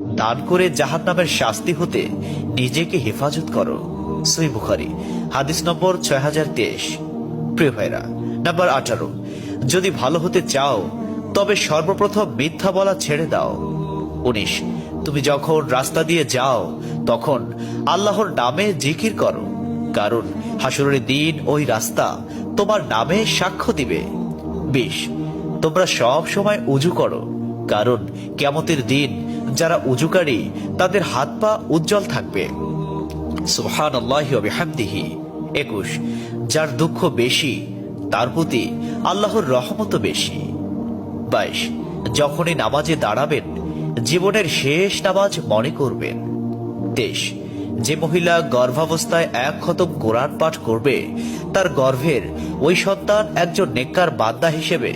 দান করে জাহান্নামের শাস্তি হতে নিজেকে হেফাজত করো। সহিহ বুখারী হাদিস নম্বর 6023। প্রিয় ভাইরা, নাম্বার 18, যদি ভালো হতে চাও তবে সর্বপ্রথম মিথ্যা বলা ছেড়ে দাও। 19, তুমি যখন রাস্তা দিয়ে যাও তখন আল্লাহর নামে জিকির করো, কারণ হাসরের দিন ওই রাস্তা তোমার নামে সাক্ষ্য দিবে। 20, তোমরা সব সময় উজু করো, কারণ কিয়ামতের দিন যারা উজুকারী তাদের হাত পা উজ্জ্বল থাকবে। সুবহানাল্লাহি ওয়া বিহামদিহি। 21, যার দুঃখ বেশি তার প্রতি আল্লাহর রহমতও বেশি। 22, যখনই নামাজে দাঁড়াবেন জীবনের শেষ নামাজ মনে করবেন। 23, যে মহিলা গর্ভাবস্থায় 1 খতম কোরআন পাঠ করবে তার গর্ভের ওই সন্তান একজন নেককার বান্দা হিসেবে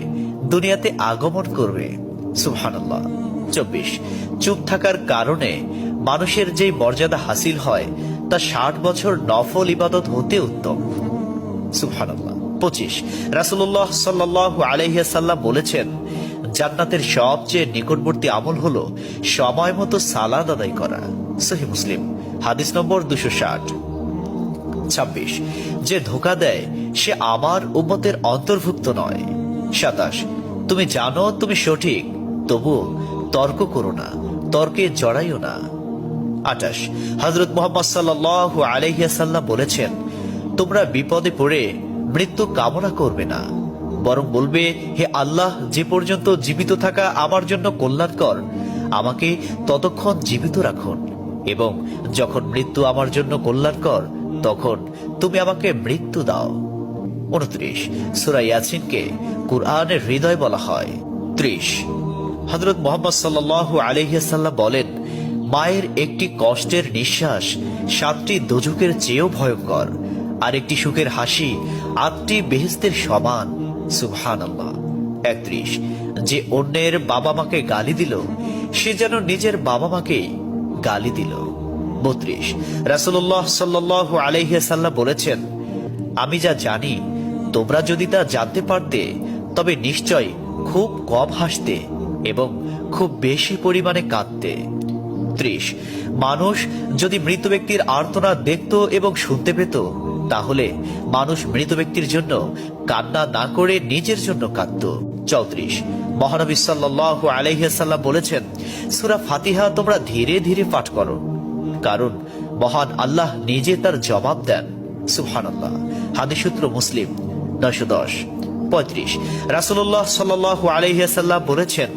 দুনিয়াতে আগমন করবে। সুবহানাল্লাহ। 24, চুপ থাকার কারণে মানুষের যেই মর্যাদা হাসিল হয় তা 60 বছর নফল ইবাদত হতে উত্তম। সুবহানাল্লাহ। 25, রাসূলুল্লাহ সাল্লাল্লাহু আলাইহি ওয়াসাল্লাম বলেছেন, জান্নাতের সবচেয়ে নিকটবর্তী আমল হলো সময় মতো সালাত আদায় করা। সহিহ মুসলিম হাদিস নম্বর 260। 26, যে ধোঁকা দেয় সে আমার উম্মতের অন্তর্ভুক্ত নয়। 27, তুমি জানো তুমি সঠিক, তবুও তর্ক করো না, তর্কে জড়াইও না। 28, হযরত মুহাম্মদ সাল্লাল্লাহু আলাইহি ওয়াসাল্লাম বলেছেন, তোমরা বিপদে পড়ে মৃত্যু কামনা করবে না, বরং বলবে, হে আল্লাহ, যে পর্যন্ত জীবিত থাকা আমার জন্য কল্যাণকর আমাকে ততক্ষণ জীবিত রাখুন, এবং যখন মৃত্যু আমার জন্য কল্যাণকর তখন তুমি আমাকে মৃত্যু দাও। 29, সূরা ইয়াসিনকে কুরআনের হৃদয় বলা হয়। 30, হযরত মুহাম্মদ সাল্লাল্লাহু আলাইহি ওয়াসাল্লাম বলেন, মায়ের একটি কষ্টের নিঃশ্বাস 7টি দোজখের চেয়েও ভয়ঙ্কর, আর একটি সুখের হাসি 8টি বেহেশতের সমান। সুবহানাল্লাহ। 31, যে অন্যের বাবা মাকে গালি দিল সে যেন নিজের বাবা মাকেই গালি দিল। 32, রাসূলুল্লাহ সাল্লাল্লাহু আলাইহি ওয়াসাল্লাম বলেছেন, আমি যা জানি তোমরা যদি তা জানতে পারতে তবে নিশ্চয় খুব কম হাসতে এবং খুব বেশি পরিমাণে কাঁদতে। 30, মানুষ যদি মৃত ব্যক্তির আর্তনাদ দেখত এবং শুনতে পেত তাহলে মানুষ মৃত ব্যক্তির জন্য কান্না না করে নিজের জন্য কাঁদত। 34, মহানবী সাল্লাল্লাহু আলাইহি ওয়াসাল্লাম বলেছেন, সূরা ফাতিহা তোমরা ধীরে ধীরে পাঠ করো, কারণ মহান আল্লাহ নিজে তার জবাব দেন। সুবহানাল্লাহ। হাদিস সূত্র মুসলিম 910। 35, রাসূলুল্লাহ সাল্লাল্লাহু আলাইহি ওয়াসাল্লাম বলেছেন,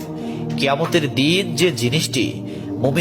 কিয়ামতের দিন যে জিনিসটি